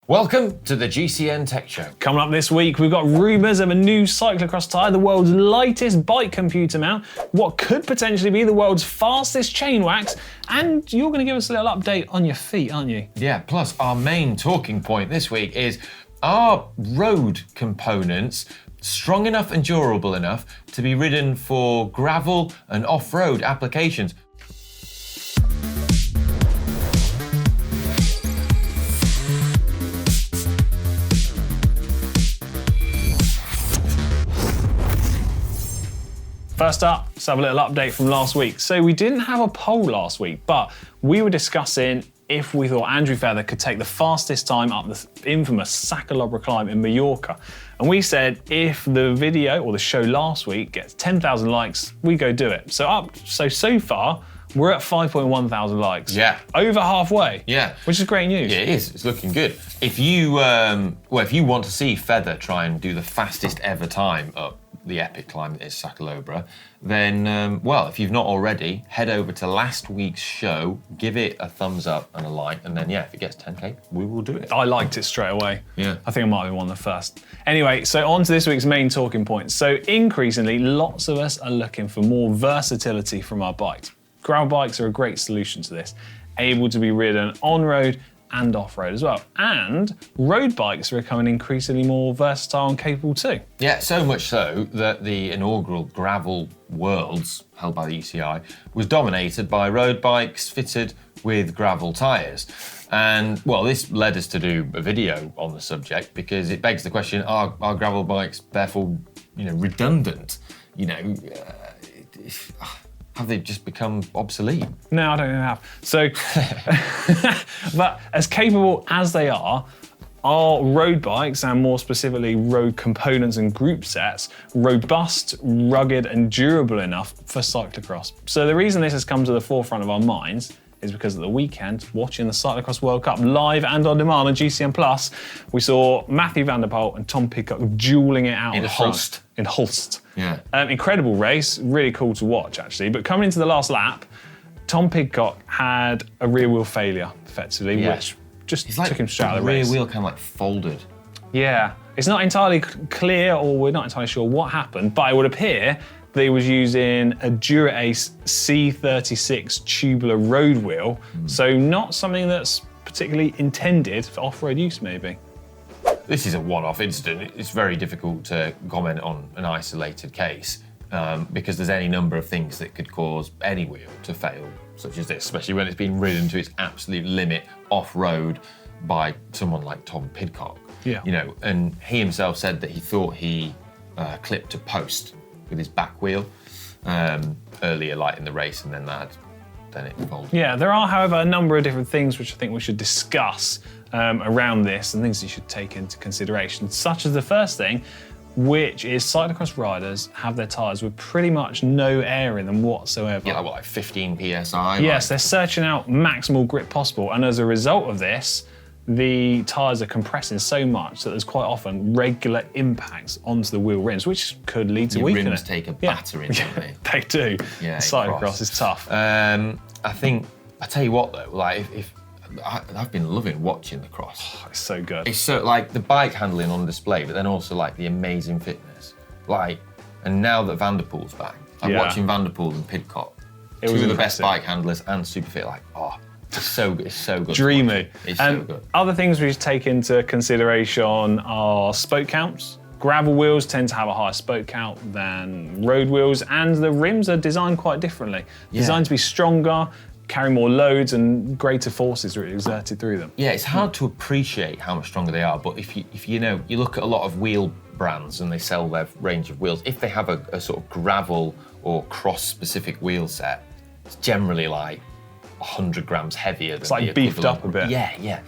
Welcome to the GCN Tech Show. Coming up this week, we've got rumours of a new cyclocross tyre, the world's lightest bike computer mount, what could potentially be the world's fastest chain wax, and you're going to give us a little update on your feet, aren't you? Yeah, plus our main talking point this week is, are road components strong enough and durable enough to be ridden for gravel and off-road applications? First up, let's have a little update from last week. So we didn't have a poll last week, but we were discussing if we thought Andrew Feather could take the fastest time up the infamous Cyclo-cross climb in Mallorca. And we said if the video or the show last week gets 10,000 likes, we go do it. So far, we're at 5.1 thousand likes. Yeah. Over halfway. Yeah. Which is great news. Yeah, it is. It's looking good. If you want to see Feather try and do the fastest ever time up the epic climb that is Cyclo-cross, then, if you've not already, head over to last week's show, give it a thumbs up and a like, and then, if it gets 10K, we will do it. I liked it straight away. Yeah. I think I might have been one of the first. Anyway, so on to this week's main talking points. So increasingly, lots of us are looking for more versatility from our bikes. Gravel bikes are a great solution to this, able to be ridden on-road and off-road as well. And road bikes are becoming increasingly more versatile and capable too. Yeah, so much so that the inaugural Gravel Worlds, held by the UCI, was dominated by road bikes fitted with gravel tyres. And, this led us to do a video on the subject because it begs the question, are gravel bikes therefore, redundant? Have they just become obsolete? No, I don't think they have. So, but as capable as they are road bikes, and more specifically road components and group sets, robust, rugged and durable enough for cyclocross. So the reason this has come to the forefront of our minds is because at the weekend, watching the Cyclocross World Cup live and on demand on GCN+, we saw Matthew van der Poel and Tom Pidcock dueling it out in Hulst. In Hulst. Yeah. Incredible race, really cool to watch actually. But coming into the last lap, Tom Pidcock had a rear wheel failure, effectively, which just took him straight out of the race. The rear wheel kind of folded. Yeah. It's not entirely clear, or we're not entirely sure what happened, but it would appear that he was using a Dura-Ace C36 tubular road wheel, so not something that's particularly intended for off-road use, maybe. This is a one-off incident. It's very difficult to comment on an isolated case because there's any number of things that could cause any wheel to fail, such as this, especially when it's been ridden to its absolute limit off-road by someone like Tom Pidcock. Yeah. And he himself said that he thought he clipped a post with his back wheel earlier, in the race, and then it folded. Yeah, there are, however, a number of different things which I think we should discuss around this, and things you should take into consideration, such as the first thing, which is cyclocross riders have their tyres with pretty much no air in them whatsoever. Yeah, like 15 PSI? Yes, they're searching out maximal grip possible, and as a result of this, the tyres are compressing so much that there's quite often regular impacts onto the wheel rims, which could lead to weakening. Rims take a battering, don't they? They do. Yeah, cyclocross is tough. I tell you what though, I've been loving watching the cross. Oh, it's so good. It's so the bike handling on display, but then also the amazing fitness. And now that Van der Poel's back, I'm watching Van der Poel and Pidcock. Two of the best bike handlers and super fit. It's so good. It's so good. Dreamy. It's so good. Other things we should take into consideration are spoke counts. Gravel wheels tend to have a higher spoke count than road wheels, and the rims are designed quite differently. Yeah. Designed to be stronger, carry more loads, and greater forces are exerted through them. Yeah, it's hard to appreciate how much stronger they are, but if you look at a lot of wheel brands and they sell their range of wheels, if they have a sort of gravel or cross-specific wheel set, it's generally 100 grams heavier than the beefed up a bit. Yeah.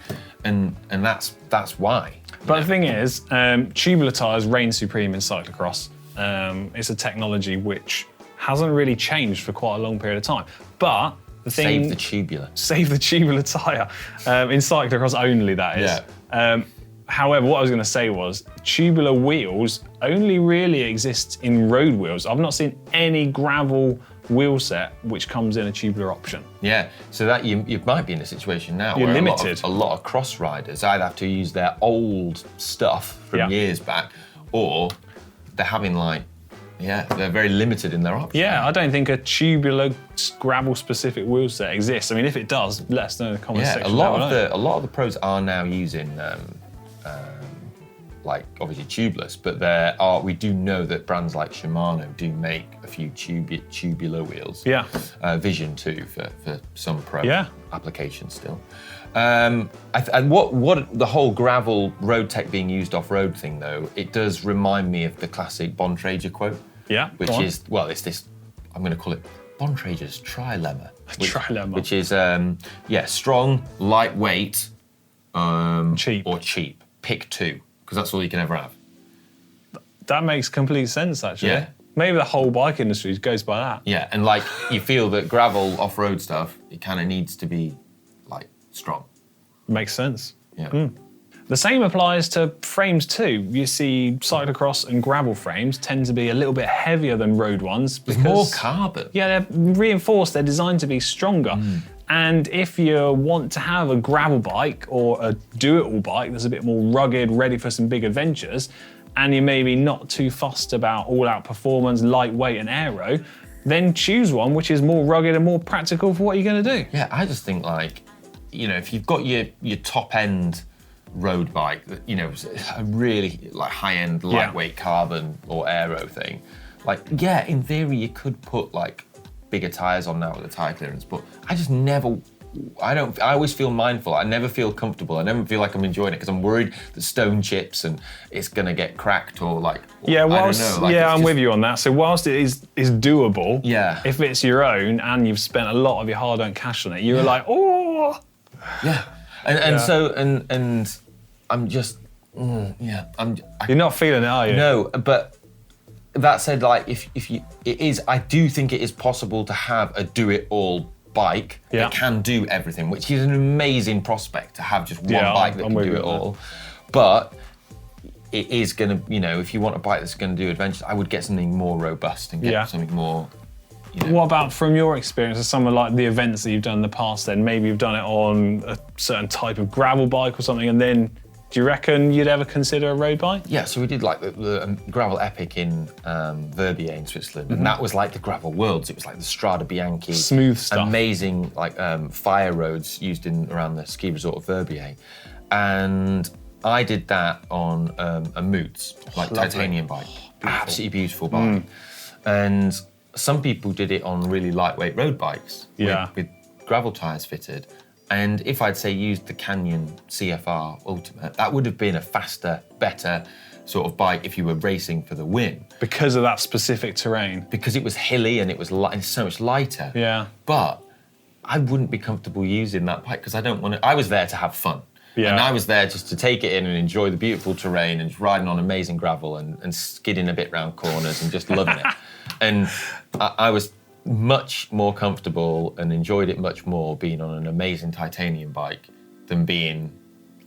And that's why. But the thing is, tubular tyres reign supreme in cyclocross. It's a technology which hasn't really changed for quite a long period of time. But the thing... Save the tubular. Save the tubular tyre. In cyclocross only, that is. Yeah. However, what I was going to say was tubular wheels only really exist in road wheels. I've not seen any gravel wheel set which comes in a tubular option. Yeah, so that you might be in a situation now You're where limited. a lot of cross riders either have to use their old stuff from years back, or they're having they're very limited in their options. Yeah, I don't think a tubular gravel-specific wheel set exists. I mean, if it does, let us know in the comments section. A lot of the pros are now using obviously tubeless, but we do know that brands like Shimano do make a few tubular wheels. Yeah. Vision too for some pro applications still. And what the whole gravel road tech being used off-road thing though, it does remind me of the classic Bontrager quote. Yeah. Which is, it's this, I'm going to call it Bontrager's trilemma. Trilemma. Which is, strong, lightweight, cheap. Or cheap. Pick two, because that's all you can ever have. That makes complete sense, actually. Yeah. Maybe the whole bike industry goes by that. Yeah, and you feel that gravel off-road stuff, it kind of needs to be strong. Makes sense. Yeah. The same applies to frames too. You see cyclocross and gravel frames tend to be a little bit heavier than road ones. Because, more carbon. Yeah, they're reinforced, they're designed to be stronger. And if you want to have a gravel bike or a do-it-all bike that's a bit more rugged, ready for some big adventures, and you're maybe not too fussed about all-out performance, lightweight and aero, then choose one which is more rugged and more practical for what you're going to do. Yeah, I just think if you've got your top-end road bike, a really high-end lightweight carbon or aero thing, in theory you could put bigger tires on now with the tire clearance, but I always feel mindful. I never feel comfortable. I never feel like I'm enjoying it because I'm worried that stone chips and it's gonna get cracked or I don't know. I'm with you on that. So whilst it is doable, if it's your own and you've spent a lot of your hard-earned cash on it, you're oh. Yeah. And I'm just, You're not feeling it, are you? No, but that said, I do think it is possible to have a do-it-all bike that can do everything, which is an amazing prospect to have just one bike that can do it all. But it is gonna, if you want a bike that's gonna do adventures, I would get something more robust and get something more. What about from your experience of some of the events that you've done in the past then? Maybe you've done it on a certain type of gravel bike or something, and then do you reckon you'd ever consider a road bike? Yeah, so we did the gravel epic in Verbier in Switzerland, and that was the gravel worlds. It was the Strada Bianchi. Smooth stuff. Amazing fire roads used around the ski resort of Verbier. And I did that on a Moots, titanium bike. Absolutely beautiful bike. And some people did it on really lightweight road bikes with gravel tyres fitted. And if I'd used the Canyon CFR Ultimate, that would have been a faster, better sort of bike if you were racing for the win. Because of that specific terrain. Because it was hilly and it was so much lighter. Yeah. But I wouldn't be comfortable using that bike because I was there to have fun. Yeah. And I was there just to take it in and enjoy the beautiful terrain and just riding on amazing gravel and skidding a bit round corners and just loving it. And I was much more comfortable and enjoyed it much more being on an amazing titanium bike than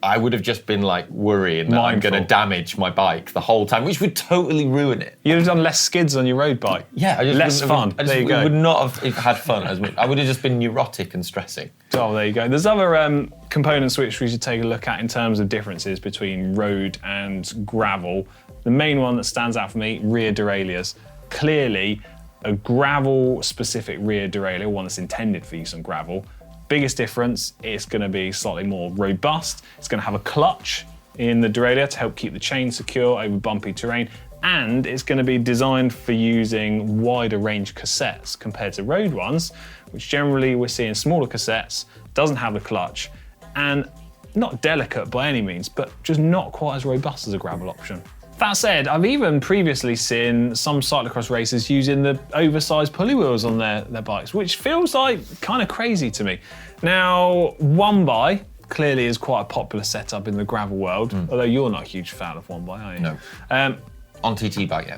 I would have just been worrying that I'm going to damage my bike the whole time, which would totally ruin it. You'd have done less skids on your road bike. Yeah, less fun. There you go. I would not have had fun as much. I would have just been neurotic and stressing. Oh, there you go. There's other components which we should take a look at in terms of differences between road and gravel. The main one that stands out for me, rear derailleurs. Clearly, a gravel-specific rear derailleur, one that's intended for use on gravel. Biggest difference, it's going to be slightly more robust. It's going to have a clutch in the derailleur to help keep the chain secure over bumpy terrain, and it's going to be designed for using wider range cassettes compared to road ones, which generally we're seeing smaller cassettes, doesn't have the clutch, and not delicate by any means, but just not quite as robust as a gravel option. That said, I've even previously seen some cyclocross racers using the oversized pulley wheels on their bikes, which feels kind of crazy to me. Now, one by clearly is quite a popular setup in the gravel world, although you're not a huge fan of one by, are you? No. On TT bike, yeah.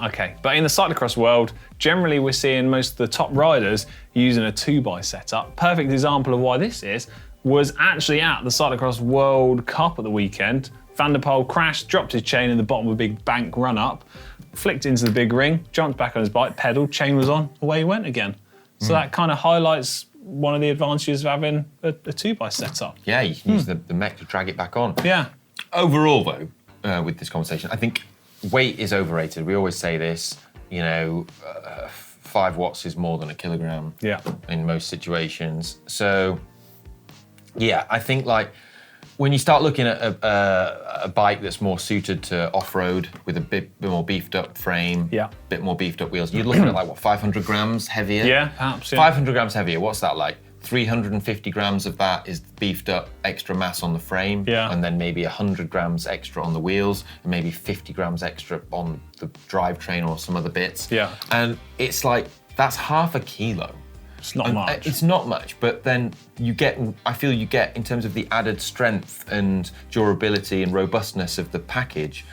Okay, but in the cyclocross world, generally we're seeing most of the top riders using a 2x setup. Perfect example of why this was actually at the Cyclocross World Cup at the weekend. Van der Poel crashed, dropped his chain in the bottom of a big bank run-up, flicked into the big ring, jumped back on his bike, pedalled, chain was on, away he went again. So that kind of highlights one of the advantages of having a 2x setup. Yeah, you can use the mech to drag it back on. Yeah. Overall, though, with this conversation, I think weight is overrated. We always say this, 5 watts is more than a kilogram in most situations. So, yeah, I think when you start looking at a bike that's more suited to off-road with a bit more beefed up frame, bit more beefed up wheels, you're looking at 500 grams heavier? Yeah, perhaps. Yeah. 500 grams heavier, what's that like? 350 grams of that is beefed up extra mass on the frame, and then maybe 100 grams extra on the wheels, and maybe 50 grams extra on the drivetrain or some other bits. Yeah. And it's that's half a kilo. It's not much. It's not much, but then I feel you get, in terms of the added strength and durability and robustness of the package,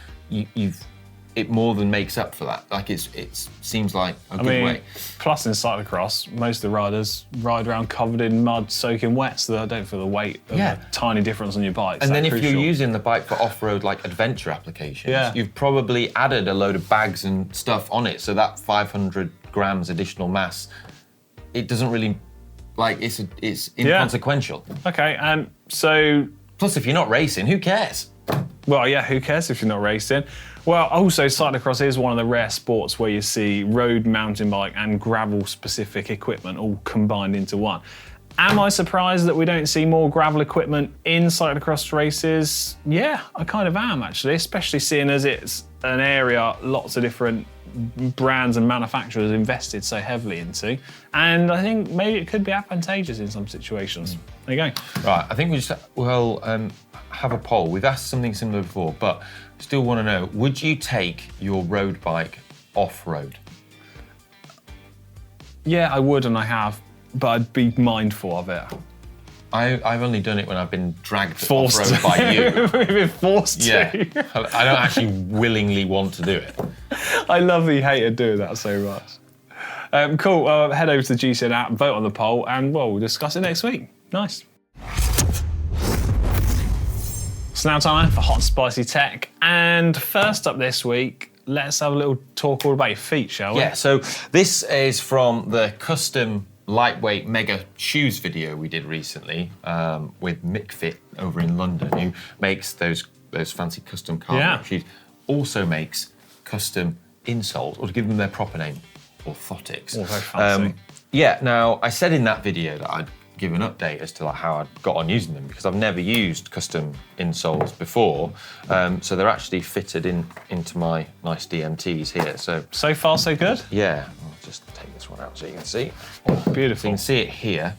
it more than makes up for that. It seems like a good way. Plus in cyclocross, most of the riders ride around covered in mud, soaking wet, so they don't feel the weight of a tiny difference on your bike. And then if you're using the bike for off-road adventure applications, you've probably added a load of bags and stuff on it, so that 500 grams additional mass, it doesn't really, it's inconsequential. Okay, so... Plus, if you're not racing, who cares? Well, yeah, who cares if you're not racing? Well, also, cyclocross is one of the rare sports where you see road, mountain bike and gravel-specific equipment all combined into one. Am I surprised that we don't see more gravel equipment in cyclocross races? Yeah, I kind of am, actually, especially seeing as it's an area lots of different brands and manufacturers invested so heavily into. And I think maybe it could be advantageous in some situations. There you go. Right, I think we'll have a poll. We've asked something similar before, but still want to know, would you take your road bike off-road? Yeah, I would, and I have, but I'd be mindful of it. I've only done it when I've been dragged off-road by you. We've been forced to. Yeah, I don't actually willingly want to do it. I love that you hated doing that so much. Cool, head over to the GCN app, vote on the poll, and we'll discuss it next week. Nice. It's now time for Hot and Spicy Tech, and first up this week, let's have a little talk all about your feet, shall we? Yeah, so this is from the custom lightweight mega shoes video we did recently with McFit over in London, who makes those fancy custom Carlberg shoes. Also makes custom insoles, or to give them their proper name, orthotics. Oh, very fancy. Now I said in that video that I'd give an update as to how I got on using them, because I've never used custom insoles before. So they're actually fitted into my nice DMTs here. So far, so good? Yeah, I'll just take this one out so you can see. Oh, beautiful. So you can see it here.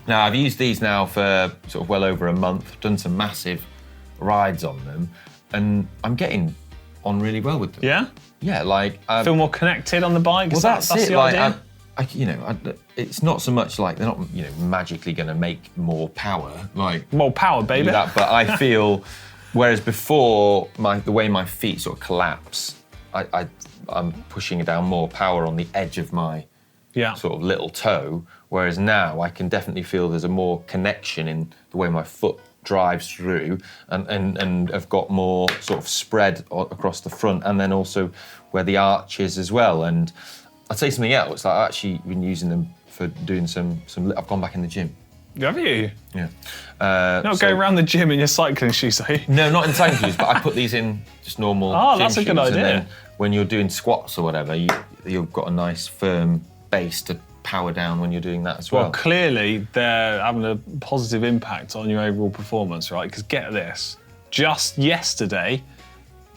Now I've used these now for sort of well over a month, done some massive rides on them, and I'm getting on really well with them. Yeah? Yeah, feel more connected on the bike? Well, that's it. The idea? It's not so much they're not, magically going to make more power. More power, baby. But I feel, whereas before, the way my feet sort of collapse, I'm pushing down more power on the edge of my sort of little toe, whereas now I can definitely feel there's a more connection in the way my foot drives through, and have got more sort of spread across the front, and then also where the arch is as well. And I'd say something else, I've actually been using them for doing some I've gone back in the gym. Have you? Yeah. Not going around the gym in your cycling shoes, are you? No, not in cycling shoes, but I put these in just normal gym that's a shoes, good idea. And then when you're doing squats or whatever, you've got a nice firm base to power down when you're doing that as well. Well, clearly they're having a positive impact on your overall performance, right? Because get this, just yesterday,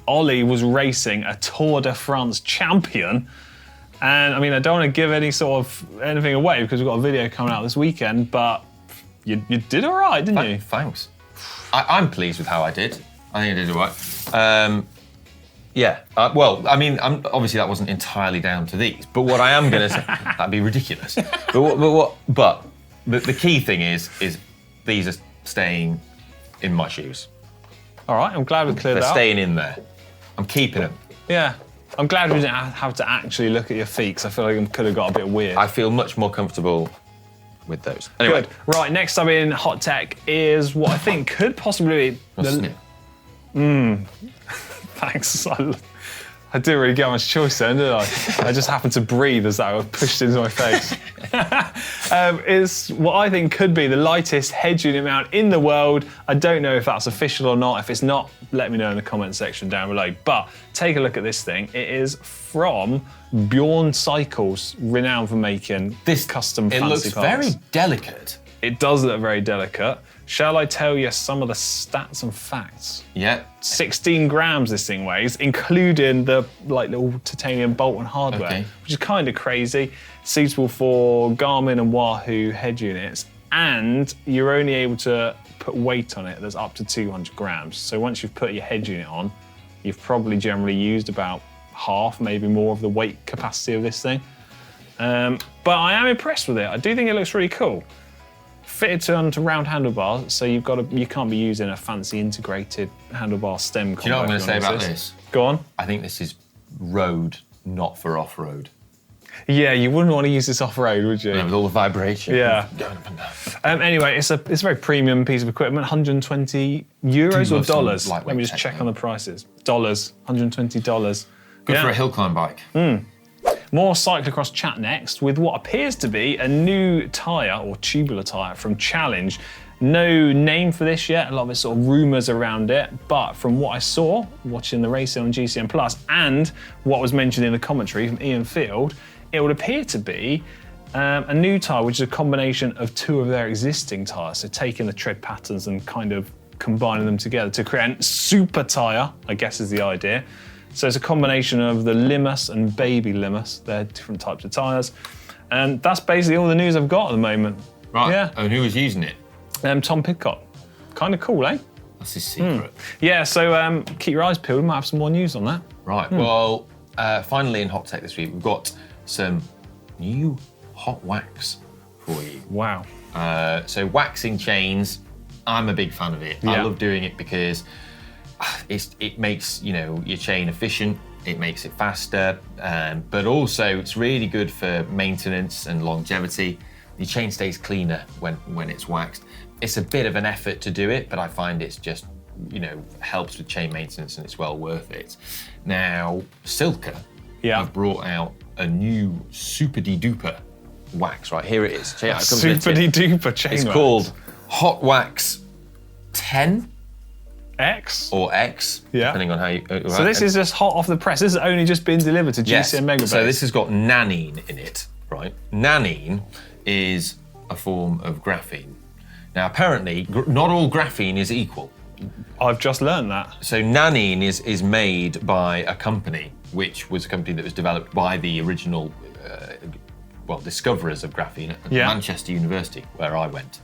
Ollie was racing a Tour de France champion. And I mean, I don't want to give anything away because we've got a video coming out this weekend, but you did all right, didn't you? Thanks. I'm pleased with how I did. I think I did all right. Obviously that wasn't entirely down to these, but what I am going to say, that'd be ridiculous. But the key thing is these are staying in my shoes. All right, I'm glad we cleared that They're up. staying in there. I'm keeping them. Yeah. I'm glad we didn't have to actually look at your feet, because I feel like it could have got a bit weird. I feel much more comfortable with those. Anyway. Good. Right, next up in Hot Tech is what I think could possibly be... Snip. Thanks. I I didn't really get much choice then, did I? I just happened to breathe as that was pushed into my face. It's what I think could be the lightest head unit mount in the world. I don't know if that's official or not. If it's not, let me know in the comment section down below. But take a look at this thing. It is from Bjorn Cycles, renowned for making this custom fancy parts. It looks very delicate. It does look very delicate. Shall I tell you some of the stats and facts? Yeah. 16 grams this thing weighs, including the little titanium bolt and hardware, which is kind of crazy. Suitable for Garmin and Wahoo head units, and you're only able to put weight on it that's up to 200 grams. So once you've put your head unit on, you've probably generally used about half, maybe more of the weight capacity of this thing. But I am impressed with it. I do think it looks really cool. Fitted onto round handlebars, so you can't be using a fancy integrated handlebar stem. Do you know what I'm going to say about this? Go on. I think this is road, not for off-road. Yeah, you wouldn't want to use this off-road, would you? No, with all the vibration. Yeah. Going up and down. Anyway, it's a very premium piece of equipment. 120 euros or dollars? Let me just check on the prices. Dollars. $120. Good for a hill climb bike. More cyclocross chat next with what appears to be a new tyre or tubular tyre from Challenge. No name for this yet, a lot of it's sort of rumours around it, but from what I saw watching the racing on GCN Plus and what was mentioned in the commentary from Ian Field, it would appear to be a new tyre which is a combination of two of their existing tyres, so taking the tread patterns and kind of combining them together to create a super tyre, I guess is the idea. So it's a combination of the Limus and Baby Limus. They're different types of tyres. And that's basically all the news I've got at the moment. Right, yeah. And who was using it? Tom Pidcock. Kind of cool, eh? That's his secret. Yeah, so keep your eyes peeled. We might have some more news on that. Right, well, finally in Hot Tech this week, we've got some new hot wax for you. Wow. So waxing chains, I'm a big fan of it. I love doing it because it makes your chain efficient, it makes it faster, but also it's really good for maintenance and longevity. Your chain stays cleaner when it's waxed. It's a bit of an effort to do it, but I find it's just helps with chain maintenance and it's well worth it. Now Silka have brought out a new super duper wax. Right here it is. Check it out. Super duper chain wax. It's called Hot Wax 10. X? Or X, depending on how you... So this is just hot off the press. This has only just been delivered to GCN Megabase. So this has got nanine in it, right? Nanine is a form of graphene. Now, apparently, not all graphene is equal. I've just learned that. So nanine is made by a company, which was a company that was developed by the original, discoverers of graphene at Manchester University, where I went.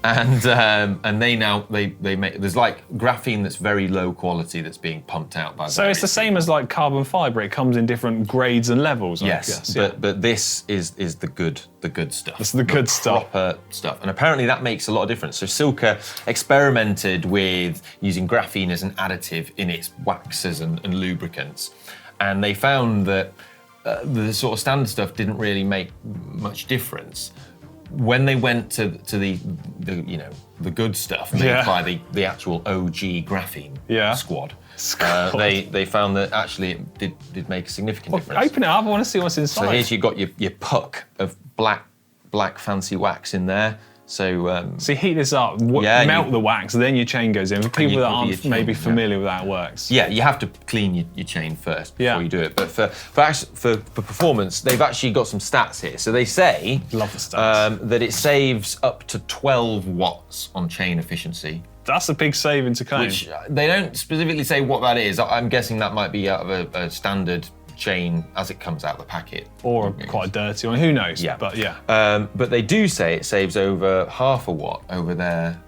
And they make there's like graphene that's very low quality that's being pumped out by. So it's the same as like carbon fibre. It comes in different grades and levels. Yes, I guess, but this is the good stuff. This is the good stuff. Proper stuff, and apparently that makes a lot of difference. So Silka experimented with using graphene as an additive in its waxes and lubricants, and they found that the sort of standard stuff didn't really make much difference. When they went to the good stuff made by the actual OG graphene squad, they found that actually it did make a significant difference. Open it up, I want to see what's inside. So here's you got your puck of black fancy wax in there. So you heat this up, melt the wax, then your chain goes in. For people that aren't maybe familiar with how it works. Yeah, you have to clean your chain first before you do it. But for performance, they've actually got some stats here. So they say love the stats. That it saves up to 12 watts on chain efficiency. That's a big saving to claim. Which they don't specifically say what that is. I'm guessing that might be out of a standard chain as it comes out the packet. Or quite a dirty one, who knows? Yeah. But but they do say it saves over half a watt over their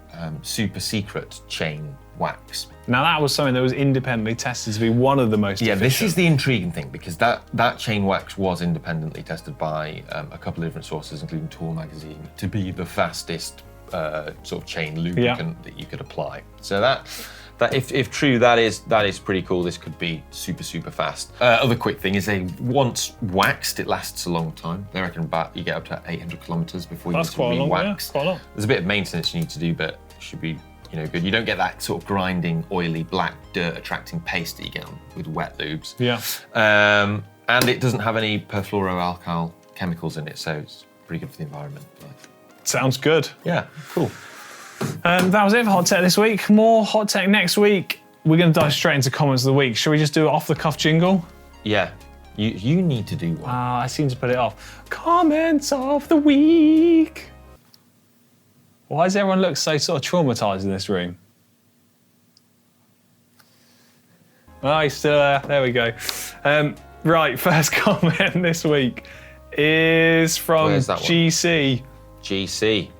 super secret chain wax. Now that was something that was independently tested to be one of the most efficient. This is the intriguing thing, because that chain wax was independently tested by a couple of different sources, including Tool Magazine, to be the fastest sort of chain lubricant that you could apply. So that if true, that is pretty cool. This could be super fast. Other quick thing is once waxed, it lasts a long time. They reckon you get up to 800 kilometers before you need to re-wax. Quite a lot. There's a bit of maintenance you need to do, but it should be good. You don't get that sort of grinding, oily, black dirt attracting paste that you get with wet lubes. Yeah. And it doesn't have any perfluoroalkyl chemicals in it, so it's pretty good for the environment. Sounds good. Yeah, cool. That was it for Hot Tech this week. More Hot Tech next week. We're going to dive straight into comments of the week. Should we just do an off-the-cuff jingle? Yeah, you need to do one. I seem to put it off. Comments of the week. Why does everyone look so sort of traumatised in this room? Oh, he's still there. There we go. Right, first comment this week is from GC. GC.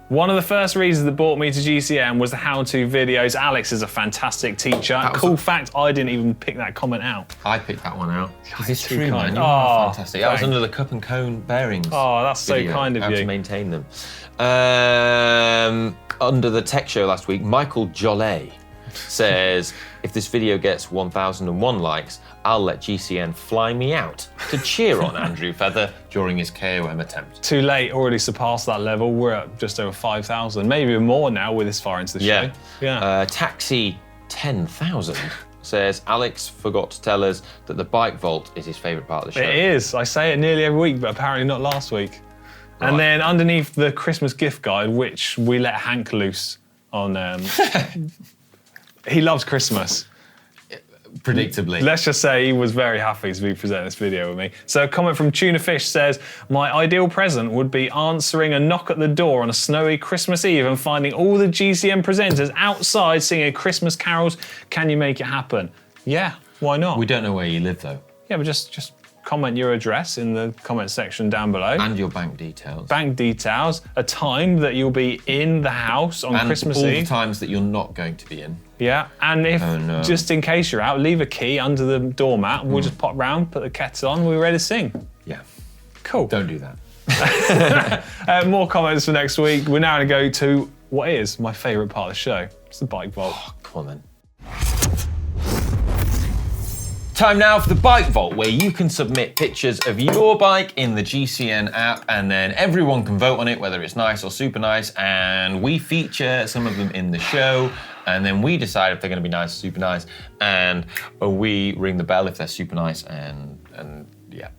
One of the first reasons that brought me to GCN was the how-to videos. Alex is a fantastic teacher. Cool fact, I didn't even pick that comment out. I picked that one out. It's too true, kind. man. You are fantastic. That was under the cup and cone bearings. Oh, that's so kind of how you. to maintain them. Under the tech show last week, Michael Jolet says, if this video gets 1,001 likes, I'll let GCN fly me out to cheer on Andrew Feather during his KOM attempt. Too late, already surpassed that level. We're at just over 5,000, maybe even more now with this far into the show. Yeah. Taxi 10,000 says, Alex forgot to tell us that the bike vault is his favourite part of the show. It is. I say it nearly every week, but apparently not last week. Right. And then underneath the Christmas gift guide, which we let Hank loose on... he loves Christmas. Predictably. Let's just say he was very happy to be presenting this video with me. So a comment from Tuna Fish says, my ideal present would be answering a knock at the door on a snowy Christmas Eve and finding all the GCN presenters outside singing Christmas carols. Can you make it happen? Yeah, why not? We don't know where you live though. Yeah, but just comment your address in the comment section down below. And your bank details. Bank details, a time that you'll be in the house on Christmas Eve. And all the times that you're not going to be in. Yeah, and if, just in case you're out, leave a key under the doormat. We'll just pop round, put the kettle on, we're ready to sing. Yeah. Cool. Don't do that. More comments for next week. We're now going to go to what is my favourite part of the show. It's the bike vault. Oh, come on then. Time now for the Bike Vault, where you can submit pictures of your bike in the GCN app, and then everyone can vote on it, whether it's nice or super nice, and we feature some of them in the show, and then we decide if they're going to be nice or super nice, and we ring the bell if they're super nice, and yeah.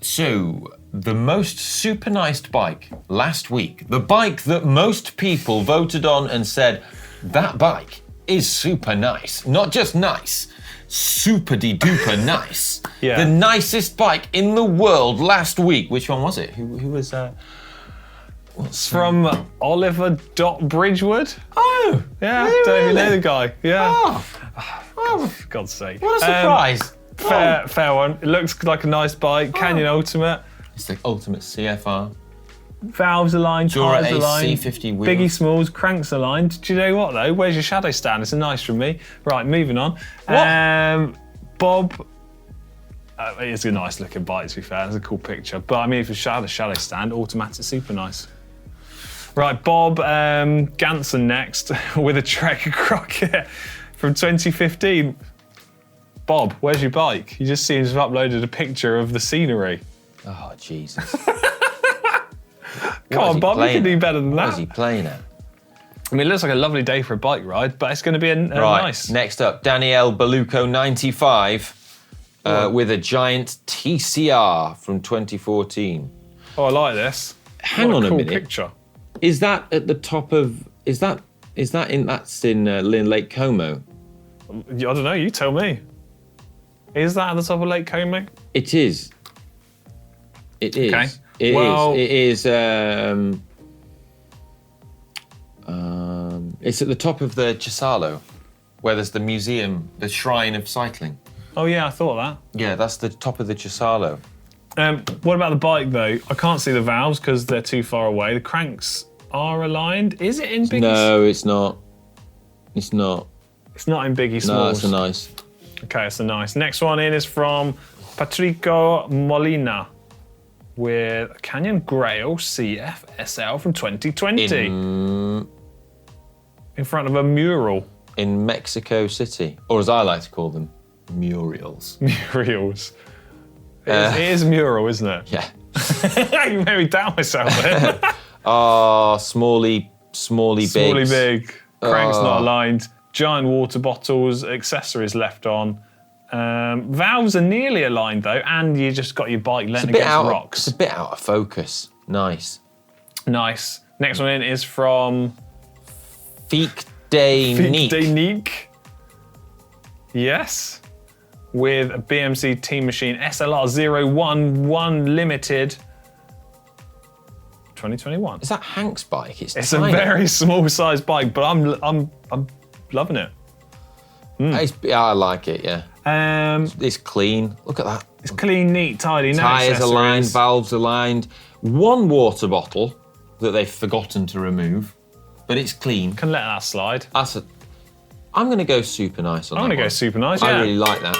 So, the most super nice bike last week, the bike that most people voted on and said, that bike is super nice, not just nice, super-de-duper nice. Yeah. The nicest bike in the world last week. Which one was it? Who was It's from Oliver Bridgewood. Oh! Yeah, really? don't even know the guy. Yeah. Oh, For God's sake. what a surprise. Fair one. It looks like a nice bike. Canyon Ultimate. It's the ultimate CFR. Valves aligned, Dura tyres aligned, AC50 wheels. Biggie Smalls, cranks aligned. Do you know what though? Where's your shadow stand? It's a nice from me. Right, moving on. Bob. It's a nice looking bike to be fair. It's a cool picture. But I mean, if you shadow stand, automatic, super nice. Right, Bob Ganson next with a Trek Crockett from 2015. Bob, where's your bike? You just seems to have uploaded a picture of the scenery. Oh, Jesus. Come on, Bob, you can do better than that. What is he playing at? I mean, it looks like a lovely day for a bike ride, but it's going to be nice. Next up, Danielle Beluco 95 with a giant TCR from 2014. Oh, I like this. Hang on a minute. Picture. Is that at the top of? That's in Lake Como? I don't know. You tell me. Is that at the top of Lake Como? It is. It is. Okay. It is. It's at the top of the Chisalo, where there's the museum, the shrine of cycling. Oh yeah, I thought that. Yeah, that's the top of the Chisalo. What about the bike though? I can't see the valves because they're too far away. The cranks are aligned. Is it in Biggie? No, it's not. It's not. It's not in Biggie Smalls. No, it's a nice. Okay, it's a nice. Next one in is from Patrico Molina with a Canyon Grail CF SL from 2020. In front of a mural. In Mexico City, or as I like to call them, murals. Murals. It is a mural, isn't it? Yeah. You made me doubt myself then. Oh, smally big. Smally big. Crank's not aligned. Giant water bottles, accessories left on. Valves are nearly aligned though, and you just got your bike leaning against rocks. It's a bit out of focus. Nice. Nice. Next one in is from Fique de Nique. de Nique. Yes. With a BMC Team Machine SLR 011 Limited 2021. Is that Hank's bike? It's tiny. a very small size bike, but I'm loving it. I like it, yeah. It's clean. Look at that. It's clean, neat, tidy. No Tyres accessories. aligned, valves aligned. One water bottle that they've forgotten to remove, but it's clean. Can let that slide. I'm going to go super nice on that. I'm going to go super nice, yeah. I really like that.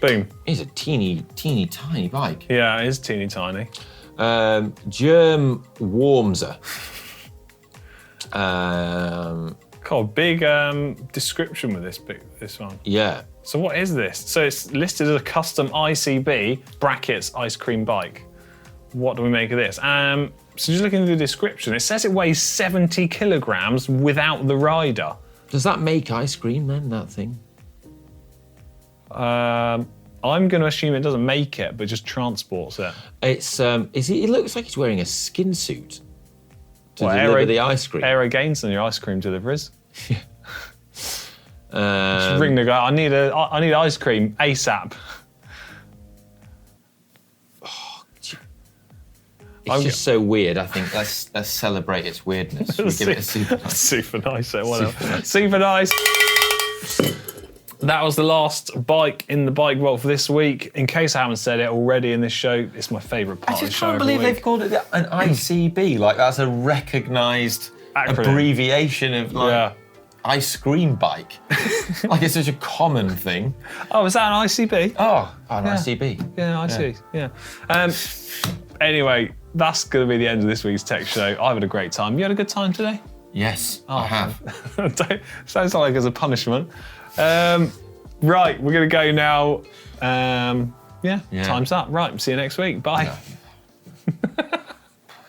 Boom. It's a teeny tiny bike. Yeah, it is teeny tiny. Germ Warmser. God, big description with this one. Yeah. So what is this? So it's listed as a custom ICB brackets ice cream bike. What do we make of this? So just looking at the description, it says it weighs 70 kilograms without the rider. Does that make ice cream then, that thing? I'm going to assume it doesn't make it, but just transports it. It looks like he's wearing a skin suit to deliver the ice cream. Aero gains on your ice cream deliveries. Just ring the guy. I need ice cream ASAP. It's just so weird. I think let's celebrate its weirdness. Should we give it a super nice? Super nice. Super nice. That was the last bike in the bike vault for this week. In case I haven't said it already in this show, it's my favourite part of the show. I just can't believe they've called it an ICB. Like that's a recognised abbreviation of ice cream bike. Like it's such a common thing. Oh, is that an ICB? Oh, an ICB. Yeah, I see. Yeah. Anyway, that's going to be the end of this week's tech show. I've had a great time. You had a good time today? Yes, I have. Sounds like it's a punishment. Right, we're going to go now. Time's up. Right, see you next week. Bye. Yeah.